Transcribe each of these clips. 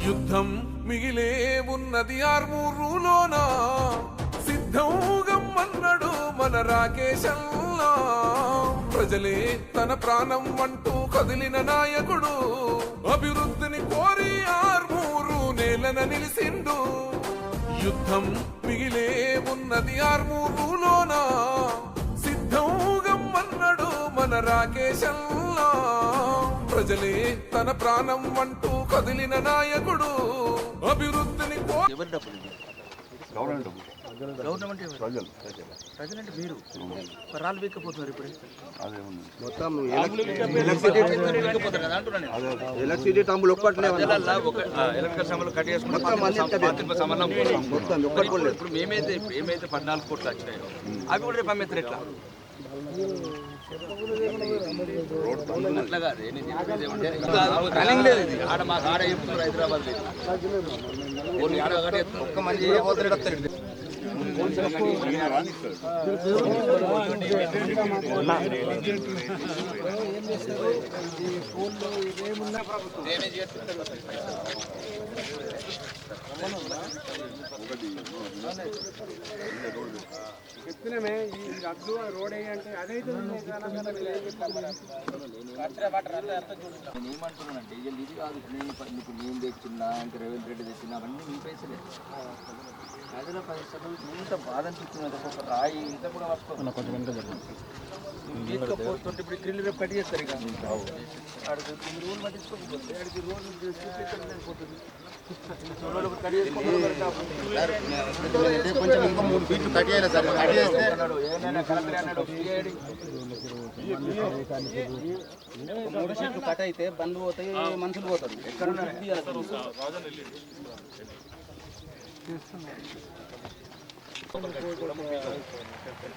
యుద్ధం మిగిలే ఉన్నది ఆర్మూరులోనా, సిద్ధం గమ్మన్నాడు మన రాకేశల్లా. ప్రజలే తన ప్రాణం అంటూ కదిలిన నాయకుడు, అభివృద్ధిని కోరి ఆర్మూరు నేలన నిలిసిండు. యుద్ధం మిగిలే ఉన్నది ఆర్మూరులోనా, సిద్ధం గమ్మన్నాడు మన రాకేశల్లా. ప్రజలే తన ప్రాణం అంటూ కదిలిన నాయకుడు, అభివృద్ధిని గవర్నమెంట్ ప్రజలంటే మీరు రాళ్ళు వీక్కపోతున్నారు. ఇప్పుడు మొత్తం ఎలక్ట్రిసిటీ టంబులు ఒక్కట్లేదు. ఇప్పుడు ఏమైతే 14 కోట్లు వచ్చినాయో అవి కూడా రేపు అమ్మేస్తారు. ఎట్లా అట్లా రన్నింగ్ లేదు. ఇది ఆడ మాకు ఆడ చెప్తున్నారు, హైదరాబాద్ లేదు. ఒక్క మంది చెప్తున్నామే ఈ రద్దు రోడ్ అంటే అదైతే ఏమంటున్నానంటే ఇది కాదు. నేను తెచ్చినా ఇంకా రేవంత్ రెడ్డి తెచ్చినా అవన్నీ మీ పైసలే. ప్రజల పైసలు ఇంత బాధ అనిపిస్తున్నది. ఒక్కొక్క రాయి ఇంత కూడా తీసుకపోతుంటే ఇప్పుడు క్రిల్లు రేపు కట్ చేస్తారు. ఇక ఆడికి 9 రోజులు పట్టించుకోకపోతే ఆడికి రోజు పోతుంది. కొంచెం ఇంకా 3 ఫీట్లు కట్ చేయాలి సార్. కట్ చేస్తే 3 ఫీట్లు కట్ అయితే బండ్లు పోతాయి, మనుషులు పోతారు. ఎక్కడ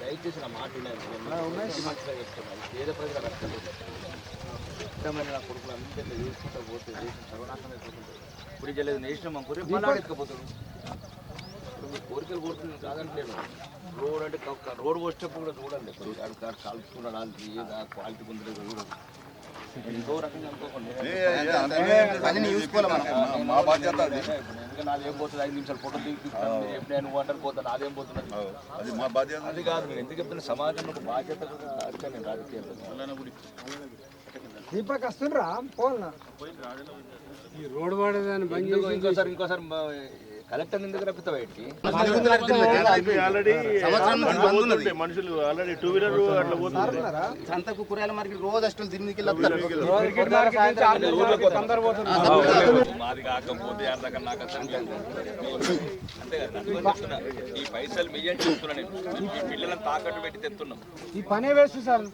దయచేసి నా మాట పేద ప్రజల ఇష్టమైన నా కొడుకులు అందరినీ చేసుకుంటూ పోతే దేశం సర్వనాశనమైపోతుంది. ఇప్పుడు చేయలేదు నేషనల్ మా కోరిక మళ్ళీ ఎత్తుకపోతాడు. కోరికలు కోరుతుంది కాదంటలేను. రోడ్ అంటే రోడ్ పోసేటప్పుడు కూడా చూడండి. కాల్చుకున్నాడు క్వాలిటీ పొందలేదు చూడండి. ఎంతో రకంగా అనుకోకండి. నాదేం పోతుంది 5 నిమిషాలు ఫోటో తీపిస్తాను. నేను వాటర్ పోతాను, నాదేం పోతున్నది. అది కాదు. నేను ఎందుకు చెప్తున్నా, సమాజంలో ఒక బాధ్యత వచ్చాను నేను రాజకీయాల్లో. దీపక్ వస్తుండ్రా పోల్నా ఈ రోడ్ వాడేదాన్ని ఇంకోసారి కలెక్టర్ ఎందుకు రప్పిస్తావు? మనుషులు ఆల్రెడీ 2 వీలర్ అట్లా పోతున్నారు. సంతకు కూరగాయల మార్కెట్ రోజు అష్టలు తిరిగి మాది కాకపోతే ఈ పైసలు మీ అని చెప్తున్నా. నేను ఈ పిల్లలను తాకట్టు పెట్టి తెస్తున్నాం. ఈ పనే వేస్ట్ సార్.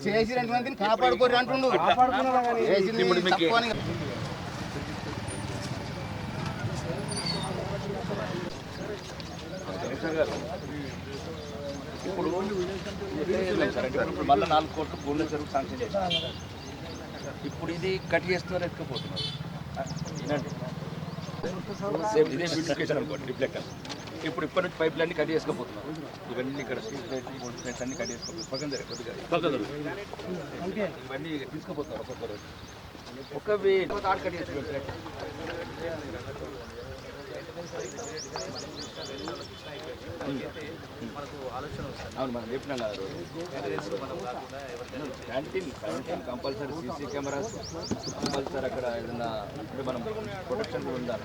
చేసి 2 మందిని కాపాడుకోరు అంటుండు. ఇప్పుడు మళ్ళీ 4 కోట్లు పూర్ణ చెరువు శాంక్షన్ చేశారు. ఇప్పుడు ఇది కట్ చేస్తున్నారు, ఎత్తుకపోతున్నారు. సేమ్ ఇదే బ్యూటిఫికేషన్ అనుకోండి రిఫ్లెక్టర్. ఇప్పుడు ఇప్పటి నుంచి పైప్ లైన్ కట్ చేసుకపోతున్నారు. ఇవన్నీ ఇక్కడ స్ట్రీట్ లైట్స్ అన్ని కట్ చేసుకోవాలి. పక్కన కొద్దిగా ఇవన్నీ తీసుకుపోతున్నారు. ఒక్కొక్క రోజు ఒక ఆడ కట్ చేసుకోవాలి. అవును, మనం చెప్పినాం కదా. Canteen compulsory, CC cameras compulsory. అక్కడ ఏదైనా ఇప్పుడు మనం ప్రొటెక్షన్ కూడా ఉండాలి.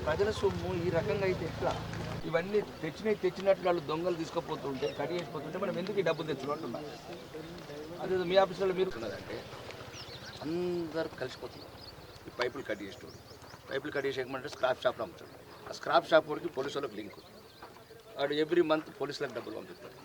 ప్రజల సొమ్ము ఈ రకంగా అయితే ఎట్లా? ఇవన్నీ తెచ్చినట్లు వాళ్ళు దొంగలు తీసుకుపోతుంటే కట్ చేసిపోతుంటే మనం ఎందుకు ఈ డబ్బులు తెచ్చుకుంటున్నాం? అదే మీ ఆఫీసులో మీరు ఉన్నదంటే అందరు కలిసిపోతున్నారు. ఈ పైపులు కట్ చేసేవాడు, పైపులు కట్ చేసేయమంటే స్క్రాప్ షాప్లో అమ్ముతాడు. ఆ స్క్రాప్ షాప్ వాడికి పోలీసులకు లింక్. వాడు ఎవ్రీ మంత్ పోలీసులకు డబ్బులు పంపిస్తాడు.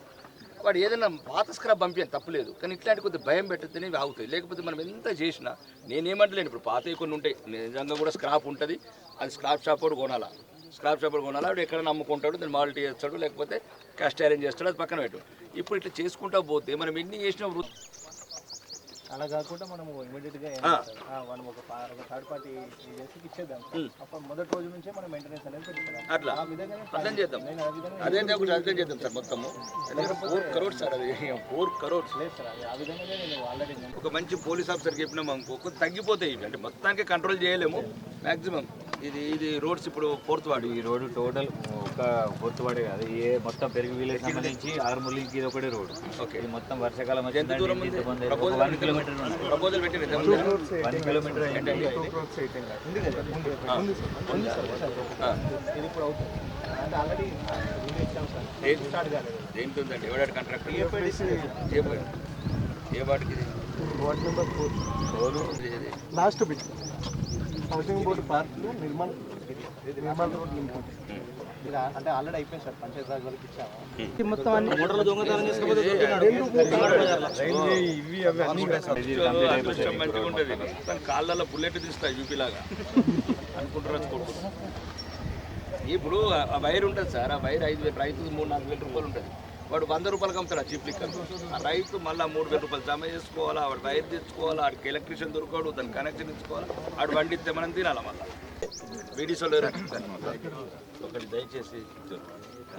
వాడు ఏదైనా పాత స్క్రాప్ పంపించాను తప్పలేదు, కానీ ఇట్లాంటి కొద్దిగా భయం పెట్టద్దని ఆగుతాయి. లేకపోతే మనం ఎంత చేసినా నేనేమంటలేను. ఇప్పుడు పాతవి కొన్ని ఉంటాయి, నిజంగా కూడా స్క్రాప్ ఉంటుంది. అది స్క్రాప్ షాప్ వాడు కొనాలా, స్క్రాప్ షాప్ వాడు కొనాలా. వాడు ఎక్కడ నమ్ముకుంటాడు, దాన్ని మాల్టీ చేస్తాడు, లేకపోతే క్యాస్ట్ అరేంజ్ చేస్తాడు, అది పక్కన పెట్టు. ఇప్పుడు ఇట్లా చేసుకుంటా పోతే మనం ఎన్ని చేసినా అలా కాకుండా మనం ఇమీడియట్ గా మనం ఒక థర్డ్ పార్టీ చేసి ఇచ్చేద్దాం. అప్పుడు మొదటి రోజు నుంచే మనం మెయింటెనెన్స్ అనేది పెట్టుకుందాం. అట్లా ఆ విధంగానే అర్థం చేద్దాం. నేను ఆ విధంగా అదే ఒకటి అర్థం చేద్దాం సార్ మొత్తము. 4 crores సార్, అది 4 crores. లేదు సార్, అది ఆ విధంగానే నేను ఆల్రెడీ ఒక మంచి పోలీస్ ఆఫీసర్ చెప్పినాం అనుకో, కొంచెం తగ్గిపోతాయి ఇవి. అంటే మొత్తానికి కంట్రోల్ చేయలేము మ్యాక్సిమం. ఇది రోడ్స్ ఇప్పుడు 4th వార్డు. ఈ రోడ్డు టోటల్ ఒక గుర్తుపడే కాదు, ఏ మొత్తం పెరుగు విలేజ్ సంబంధించి ఆరుమూలికి ఇది ఒకటే రోడ్డు. ఓకే, ఇది మొత్తం వర్షాకాలం ఎంత దూరం ఉంది? ప్రపోజల్ 1 కిలోమీటర్ ప్రపోజల్ పెట్టిన 1 కిలోమీటర్ ఉంది కదా ముందు ఇది ఇప్పుడు అవుతుంది అంటే ఆల్రెడీ ఇచ్చాం సార్. స్టార్ట్ కాలేదు. ఏంటుందండి ఎవడాడు కాంట్రాక్టర్? ఏ వాటికి ఇది? Ward number 4 last bit housing board park నిర్మాణ రోడ్ నింపుకుంటే అంటే ఆల్రెడీ అయిపోయింది సార్. పంచాయతీ రాజ్ వాళ్ళకి ఇచ్చాము. మొత్తం అన్ని మోటార్లు దొంగతనం చేసుకుంటే మంచిగా ఉంటుంది. కాళ్ళలో బుల్లెట్ తీస్తాయి యూపీలాగా అనుకుంటారు. ఇప్పుడు ఆ వైర్ ఉంటుంది సార్, ఆ వైర్ 5,000, రైతుకు 3-4 వేల రూపాయలు ఉంటుంది. వాడు 100 రూపాయలకి అమ్ముతాడు ఆ చీప్ లిక్కర్. ఆ రైతు మళ్ళీ 3,000 రూపాయలు జమ చేసుకోవాలా, వాడు వైర్ తెచ్చుకోవాలా, ఆడికి ఎలక్ట్రీషియన్ దొరకడు, దాని కనెక్షన్ ఇచ్చుకోవాలా, ఆడు వండితే మనం తినాలా. మళ్ళీ వీడియోలో ఒకటి దయచేసి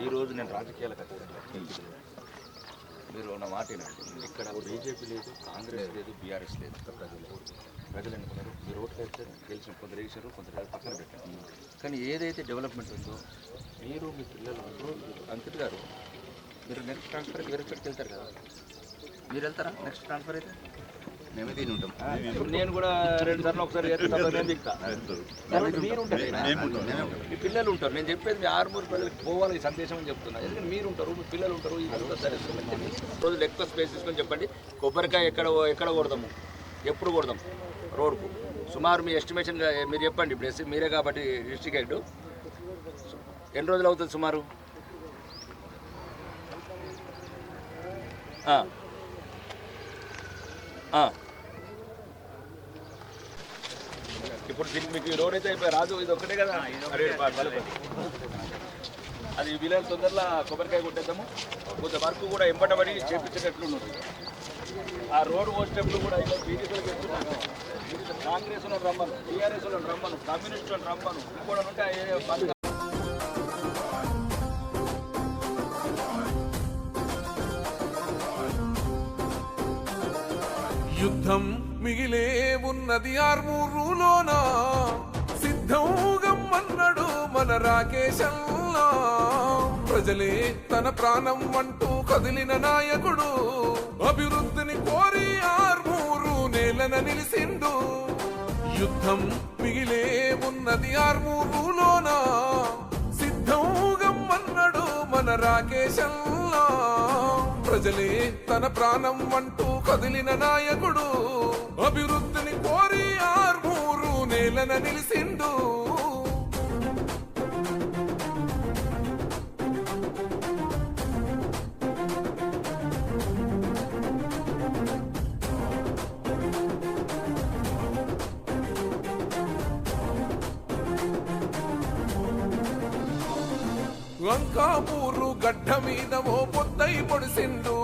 ఈరోజు నేను రాజకీయాలకు వచ్చాను. మీరు నా మాట వినండి. ఇక్కడ బీజేపీ లేదు, కాంగ్రెస్ లేదు, బీఆర్ఎస్ లేదు. ప్రజలు అనుకున్నారు మీరు ఓట్లు వేస్తే గెలిచిన కొందరు వేసారు, కొందరు పక్కన పెట్టారు. కానీ ఏదైతే డెవలప్మెంట్ ఉందో మీరు మీ పిల్లలు అంకిత్ గారు మీరు నెక్స్ట్ ట్రాన్స్ఫర్ వేరే చోటుకి వెళ్తారు కదా, మీరు వెళ్తారా నెక్స్ట్ ట్రాన్స్ఫర్ అయితే? మేమే దీని ఉంటాం. నేను కూడా 2 సార్లు ఒకసారి మీరు ఉంటారు, మీ పిల్లలు ఉంటారు. నేను చెప్పేది మీ ఆరుమూరు ప్రజలకు పోవాలి ఈ సందేశం అని చెప్తున్నా. ఎందుకంటే మీరు ఉంటారు, మీ పిల్లలు ఉంటారు. ఈ రోజులు ఎక్కువ స్పేస్ తీసుకొని చెప్పండి. కొబ్బరికాయ ఎక్కడ కొడదాము, ఎప్పుడు కొడదాం రోడ్కు? సుమారు మీ ఎస్టిమేషన్గా మీరు చెప్పండి. ఇప్పుడు మీరే కాబట్టి డిస్ట్రిక్ట్ హెడ్ ఎన్ని రోజులు అవుతుంది సుమారు? ఇప్పుడు దీనికి మీకు రోడ్ అయితే అయిపోయి రాదు, ఇది ఒక్కటే కదా. అది వీలైన తొందరలో కొబ్బరికాయ కొట్టేద్దాము. కొంత వర్క్ కూడా ఎంబటబడి చేపించేటట్లు ఉన్నది. ఆ రోడ్ పోసేటప్పుడు కూడా ఇలా బీజేపీలకు చెప్తున్నాను, కాంగ్రెస్ వాళ్ళని రమ్మను, టీఆర్ఎస్ వాళ్ళని రమ్మను, కమ్యూనిస్ట్ వాళ్ళని రమ్మను, ఇంకోటి ఉంటే యుద్ధం మిగిలే ఉన్నది ఆర్మూరులోన, సిద్ధంగమ్మన్నాడు మన రాకేశల్లా. ప్రజలే తన ప్రాణం అంటూ కదిలిన నాయకుడు, అభివృద్ధిని కోరి ఆర్మూరు నేలన నిలిసిండు. యుద్ధం మిగిలే ఉన్నది ఆర్మూరులోన, సిద్ధంగమ్మన్నాడు మన రాకేశల్లా. ప్రజలే తన ప్రాణం అంటూ కదిలిన నాయకుడు, అభివృద్ధిని కోరి ఆర్మూరు నేలన నిలిసిండు. వంకాపూరు గడ్డ మీద ఓ పొద్దై పొడిసిండు,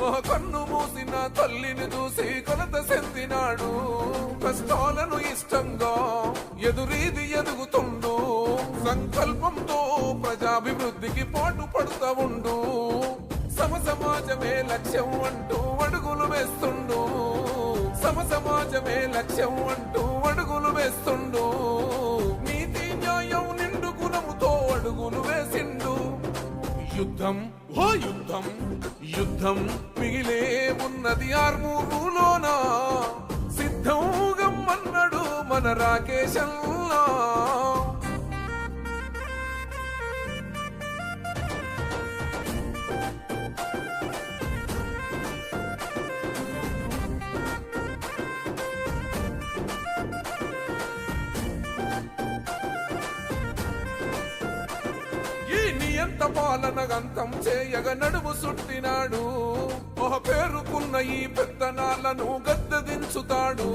ఓ కన్ను మూసిన తల్లిని చూసి కొలత చెందినాడు. కష్టాలను ఇష్టంగా ఎదురీది ఎదుగుతుండు, సంకల్పంతో ప్రజాభివృద్ధికి పాటు పడుతూ ఉండు. సమసమాజమే లక్ష్యం అంటూ అడుగులు వేస్తుండు, సమసమాజమే లక్ష్యం అంటూ అడుగులు వేస్తుండు. నీతి న్యాయం నిండు గుణముతో అడుగులు వేసిండు. యుద్ధం ఓ యుద్ధం, యుద్ధం మిగిలే ఉన్నది ఆర్మూరులోన, సిద్ధంగమ్మన్నాడు మన రాకేశల్లా. నియంత పాలన గంతం చేయగ నడుము సుట్టినాడు, పేరుకున్న ఈ పెత్తనాలను గద్దెదించుతాడు.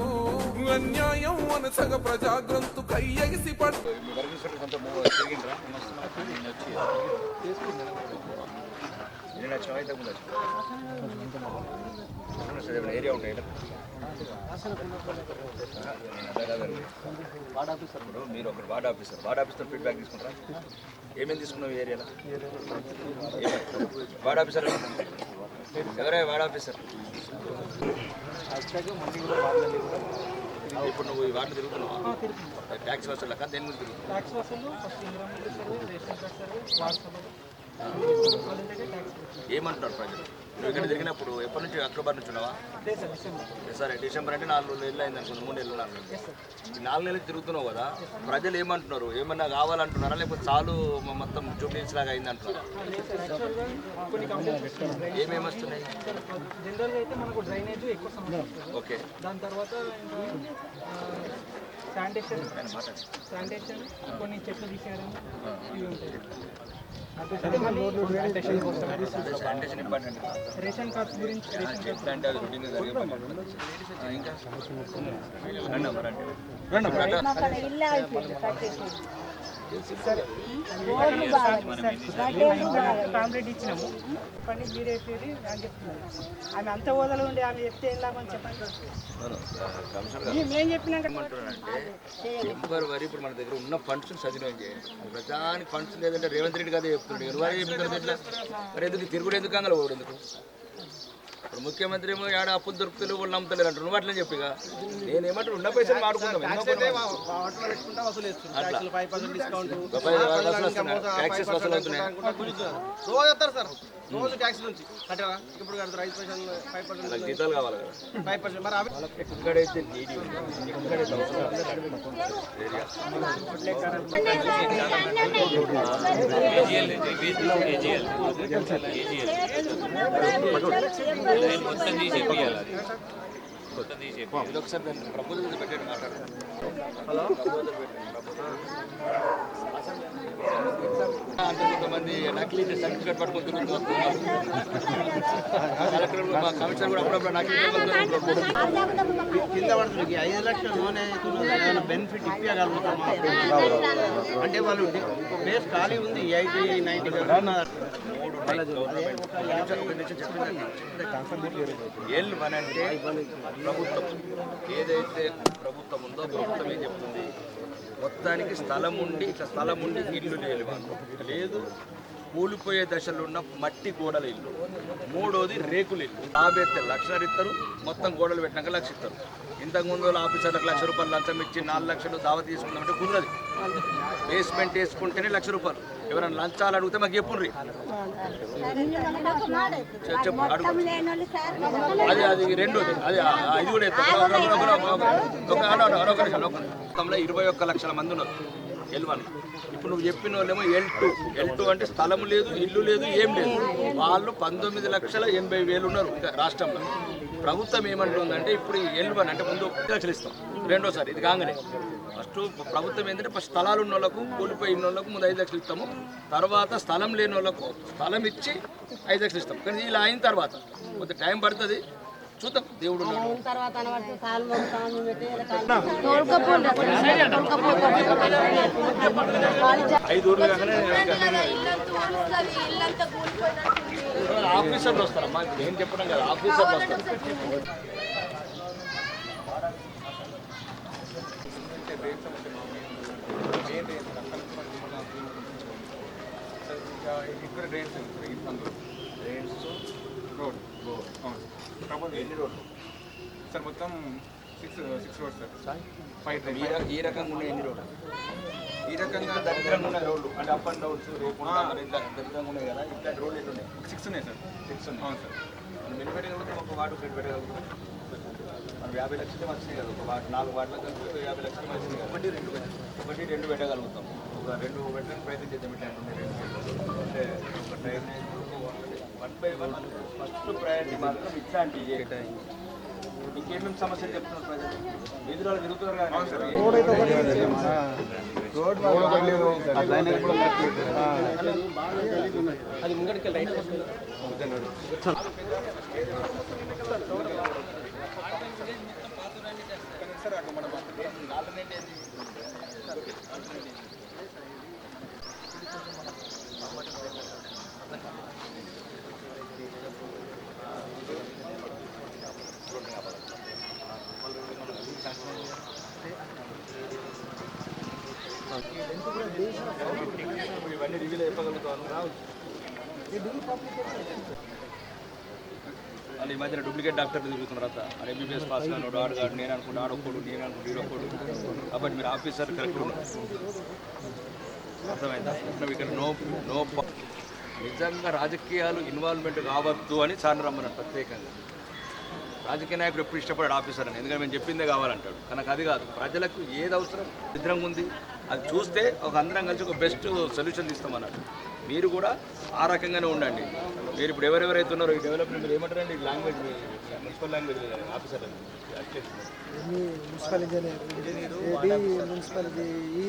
అన్యాయం అనసగ ప్రజాగ్రంథు కయ్యగిసి పడు. ఏరియా ఉంటాయి మీరు ఒకరు వార్డ్ ఆఫీసర్ ఫీడ్బ్యాక్ తీసుకుంటారా? ఏమేమి తీసుకున్నావు ఈ ఏరియాలో? వార్డ్ ఆఫీసర్ ఎవరే వార్డ్ ఆఫీసర్? ఇప్పుడు నువ్వు ఈ వార్డు తిరుగుతున్నావా? ట్యాక్స్ వసూలు లెక్క దేని గురించి ఏమంటున్నారు ప్రజలు? నువ్వు ఇక్కడ తిరిగినప్పుడు ఎప్పటి నుంచి అక్టోబర్ నుంచి ఉన్నావా? సరే, డిసెంబర్ అంటే 4 నెలలు అయింది అనుకుంది, 3 నెలలు 4 నెలలు. ఈ 4 నెలలు తిరుగుతున్నావు కదా, ప్రజలు ఏమంటున్నారు? ఏమన్నా కావాలంటున్నారా లేకపోతే చాలు మొత్తం జూబ్లీస్ లాగా అయింది అంటున్నారా? ఏమేమి వస్తున్నాయి? జనరల్గా అయితే మనకు డ్రైనేజ్ ఎక్కువ సమస్య. ఓకే, దాని తర్వాత శానిటేషన్ కొన్ని చెట్లు తీసేయడం ఇవి ఉంటాయి. Sanitation important. రేషన్ కార్డ్స్ గురించి చెట్లు అంటే అది రొటీన్గా జరిగే పని. ఇంకా కాంప్లైంట్ ఇచ్చినాము. పని మీరేసేది అని చెప్తున్నారు. ఆమె అంత హోదాలో ఉండి ఆమె చెప్తే ఏం లాభం చెప్పండి. మేము చెప్పినాక వరి ఇప్పుడు మన దగ్గర ఉన్న ఫండ్స్ సద్వినియోగం చేయండి. ప్రజానికి ఫండ్స్ లేదంటే రేవంత్ రెడ్డి కదా చెప్తున్నాడు. ఎవరు చెప్తున్నారు ఎట్లా? మరి ఎందుకు తిరుగుడు ఎందుకు కంగల పోడు ఎందుకు? ఇప్పుడు ముఖ్యమంత్రి ఏమో ఏడా అప్పులు దొరుకుతలు వాళ్ళు నమ్ముతలేరు అంటారు. నువ్వు అట్లా చెప్పిగా నేనేమంటారు ఉన్న పైసలు ఆడుకుందాం. ట్యాక్సెస్ వసూలు అవుతున్నాయి. రోజు ట్యాక్స్ నుంచి కట్టరా? ఇప్పుడు కడతారు 5% జీతాలు కావాలి కదా. 5% మరి అవి ఎక్కడైతే నీడి ఉంది, ఎక్కడైతే అవసరం ఒకసారి దాన్ని ప్రపోజల్ పెట్టండి, మాట్లాడండి. అంటే కొంతమంది నకిలీ సర్టిఫికేట్ పట్టుకొని తిరుగుతున్నారు. కలెక్టర్ మా కమిషనర్ కూడా అప్పుడప్పుడు నకిలీ కింద పడుతుంది. 5 లక్షల లోన్ ఏమైనా బెనిఫిట్ ఇప్పగలుగుతాం అంటే వాళ్ళు ప్లేస్ ఖాళీ ఉంది. 80-90 ఏళ్ళు మన అంటే ప్రభుత్వం ఏదైతే ప్రభుత్వం ఉందో ప్రభుత్వం ఏం చెప్తుంది? మొత్తానికి స్థలం ఉండి ఇల్లు లేదు, కూలిపోయే దశలో ఉన్న మట్టి గోడల ఇల్లు. మూడోది రేకులు ఇల్లు. 50 లక్షలు ఇస్తారు, మొత్తం గోడలు పెట్టినాక 1 లక్ష ఇస్తారు. ఇంతకుముందు ఆఫీసర్లకు ₹1,00,000 లంచం ఇచ్చి 4 లక్షలు దావా తీసుకుందామంటే కుదరదు. బేస్మెంట్ వేసుకుంటేనే ₹1,00,000. ఎవరైనా లంచాలు అడిగితే మాకు చెప్పుర్రి. చెప్పు అడుగు. అది రెండోది, ఇది కూడా మొత్తంలో 21 లక్షల మంది ఉన్నారు L1. ఇప్పుడు నువ్వు చెప్పిన వాళ్ళేమో L2 అంటే స్థలం లేదు, ఇల్లు లేదు, ఏం లేదు. వాళ్ళు 19,80,000 ఉన్నారు రాష్ట్రంలో. ప్రభుత్వం ఏమంటుందంటే ఇప్పుడు L1 అంటే ముందు 1 లక్షలు ఇస్తాం, రెండోసారి ఇది కాగానే. ఫస్ట్ ప్రభుత్వం ఏంటంటే ఫస్ట్ స్థలాలు ఉన్న వాళ్ళకు, కూలిపోయిన వాళ్ళకు ముందు 5 లక్షలు ఇస్తాము. తర్వాత స్థలం లేని వాళ్ళకు స్థలం ఇచ్చి 5 లక్షలు ఇస్తాం. కానీ ఇలా అయిన తర్వాత కొంత టైం పడుతుంది, చూద్దాం. దేవుడు 5 ఊర్లు కాగానే ఆఫీసర్లు వస్తారమ్మా. నేను చెప్పడం కదా, ఆఫీసర్లు వస్తారు. ఇక్కడ డ్రైన్స్ రోడ్ ఎన్ని రోడ్లు సార్? మొత్తం 6 రోడ్స్ సార్. 5 ఈ రకంగా ఉన్నాయి ఎన్ని రోడ్లు? ఈ రకంగా దరిద్రంగా ఉన్న రోడ్లు అంటే అప్ అండ్ డౌన్స్ దరిద్రంగా ఉన్నాయి కదా, ఇట్లాంటి రోడ్లు ఎన్ని ఉన్నాయి? 6 ఉన్నాయి సార్. 6 ఉన్నాయి. అవును సార్. మనం ఎన్ని పెట్టగలుగుతాం? ఒక వార్డు పెట్టగలుగుతాం. మనం 50 లక్షలు మంచిది కదా. ఒక 4 వార్డులకు కలిపి 50 లక్షలు మంచిది కదా. 1-2 పెట్టగలుగుతాం. ఒక 2 పెట్టడానికి ప్రయత్నం చేద్దాం. అంటే ఒక డ్రైనేజ్ 1 by 1 ఫస్ట్ ప్రయారిటీ మాత్రం ఇట్లాంటివి. ఇంకేమేమి సమస్యలు చెప్తున్నారు ప్రజలు? వీధులలో తిరుగుతున్నారు కదా. అది ముంగడికి రైట్ ఇవన్నీ రివ్యూలో చెప్పగలుగుతాను. వాళ్ళు ఈ మధ్యన డూప్లికేట్ డాక్టర్లు తిరుగుతున్నారు. అది ఎంబీబీఎస్ పాస్ కాను ఆడు నేను అనుకుంటా ఆడొక్కడు నేను అనుకుంటా ఈడొక్కడు. కాబట్టి మీరు ఆఫీసర్ కరెక్ట్ ఉన్నారు. అర్థమైందా? ఇక్కడ నో నిజంగా రాజకీయాలు ఇన్వాల్వ్మెంట్ కావద్దు అని సార్ రమ్మన్నాడు ప్రత్యేకంగా. రాజకీయ నాయకుడు ఎప్పుడు ఇష్టపడాడు ఆఫీసర్ అని, ఎందుకంటే మేము చెప్పిందే కావాలంటాడు. కనుక అది కాదు, ప్రజలకు ఏది అవసరం నిద్రంగా ఉంది అది చూస్తే ఒక అందరం కలిసి ఒక బెస్ట్ సొల్యూషన్ తీస్తామన్నాడు. మీరు కూడా ఆ రకంగానే ఉండండి. మీరు ఇప్పుడు ఎవరెవరైతే ఉన్నారో ఈ డెవలప్మెంట్ మీరు ఏమంటారండి లాంగ్వేజ్ మున్సిపల్ లాంగ్వేజ్ ఆఫీసర్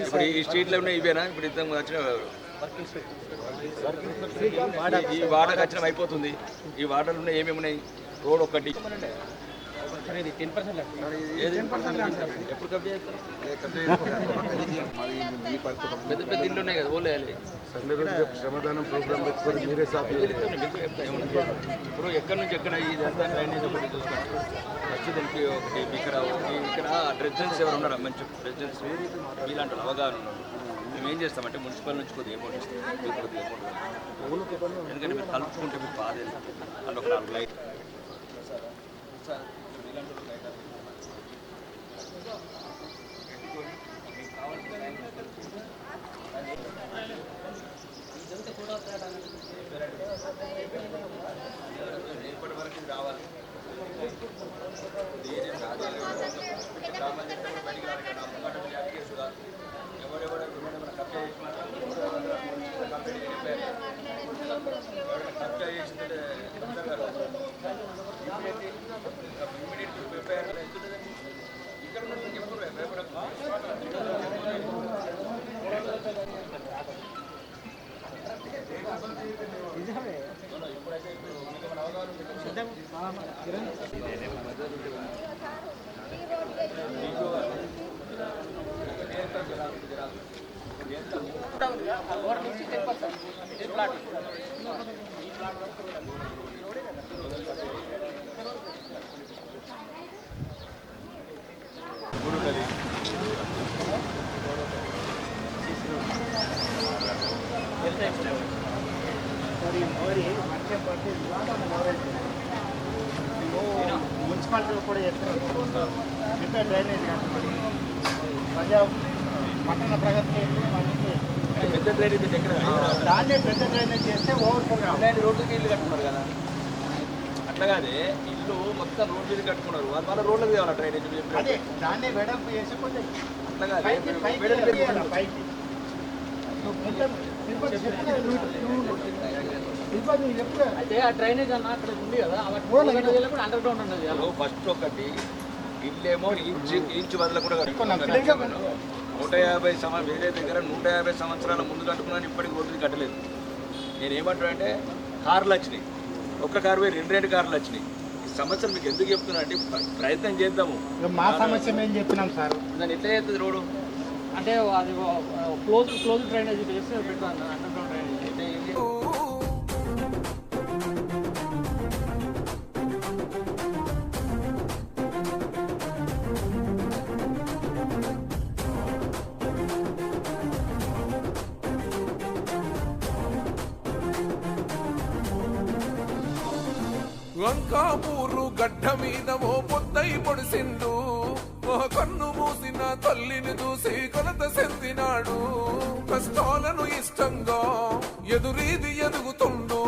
ఇప్పుడు ఈ స్ట్రీట్లో ఉన్నాయి ఇవేనా? ఇప్పుడు ఇంతకు వచ్చిన ఈ వాడకు వచ్చిన అయిపోతుంది. ఈ వాటర్లు ఉన్నాయి ఏమేమి ఉన్నాయి? రోడ్ ఒకటి ఎప్పుడు కబ్జా చేస్తారు? పెద్ద పెద్ద ఇల్లు ఉన్నాయి కదా ఓలేయాలి. శ్రమదానం ప్రోగ్రామ్ పెట్టుకొని మీరే ఇప్పుడు ఎక్కడి నుంచి ఎక్కడ ఇదంతా డ్రైనేజ్ ఒకటి చూసుకోండి. ఫస్ట్ దీనికి ఒకటి ఇక్కడ డ్రెజెన్స్ ఎవరు ఉన్నారా? మంచి డ్రెజెన్స్ మీలాంటి అవగాహన ఉన్నారు. మేము ఏం చేస్తామంటే మున్సిపల్ నుంచి కొద్దిగా అమౌంట్ ఇస్తాం, మీకు కొద్దిగా అమౌంట్. ఎందుకంటే మీరు కలుపుకుంటే మీకు బాధ అంటే ఒక 4 లైట్ ఇప్పటి వరకు రావాలి. ఎవరెవరు కబ్జా చేసి మున్సిపాలిటీలో కూడా చెప్తున్నారు పెద్ద డ్రైనేజ్ ప్రజా పట్టణ ప్రగతి పెద్ద డ్రైనేజ్ దగ్గర దాన్నే పెద్ద డ్రైనేజ్ చేస్తే ఓవర్ఫ్లో రోడ్లకి ఇల్లు కట్టుకున్నారు కదా. అట్లాగానే ఇల్లు మొత్తం రోడ్డు మీద కట్టుకున్నారు. వాళ్ళ రోడ్లకు తేవాలి డ్రైనేజ్. అదే దాన్నే వెడల్పు చేసిపోతే అట్లాగానే పైకి అయితే ఆ డ్రైనేజ్ అన్న అక్కడ ఉంది కదా అండర్ గ్రౌండ్ ఉన్నది. ఫస్ట్ ఒకటి ఇల్లేమో ఇంచు వదలకుండా కట్టుకున్నాను. 150 వేరే దగ్గర 150 సంవత్సరాల ముందు కట్టుకున్నాను. ఇప్పటికి రోడ్డు కట్టలేదు. నేను ఏమంటున్నా అంటే కార్లు వచ్చినాయి, ఒక్క కారు పోయి 2 కార్లు వచ్చినాయి. ఈ సమస్యలు మీకు ఎందుకు చెప్తున్నా అంటే ప్రయత్నం చేద్దాము. మా సమస్య మేము చెప్పినాం సార్. దాన్ని ఎట్లా చేస్తుంది రోడ్డు అంటే అది క్లోజ్ డ్రైనేజ్ చేస్తే పెట్టాను అండర్ గ్రౌండ్ డ్రైనేజ్. లంకాపూరు గడ్డ మీద ఓ పొద్దై పొడిసిండు. ఓ కన్ను మూసిన తల్లిని చూసి కొలత చెందినాడు. కష్టాలను ఇష్టంగా ఎదురీది ఎదుగుతుండు.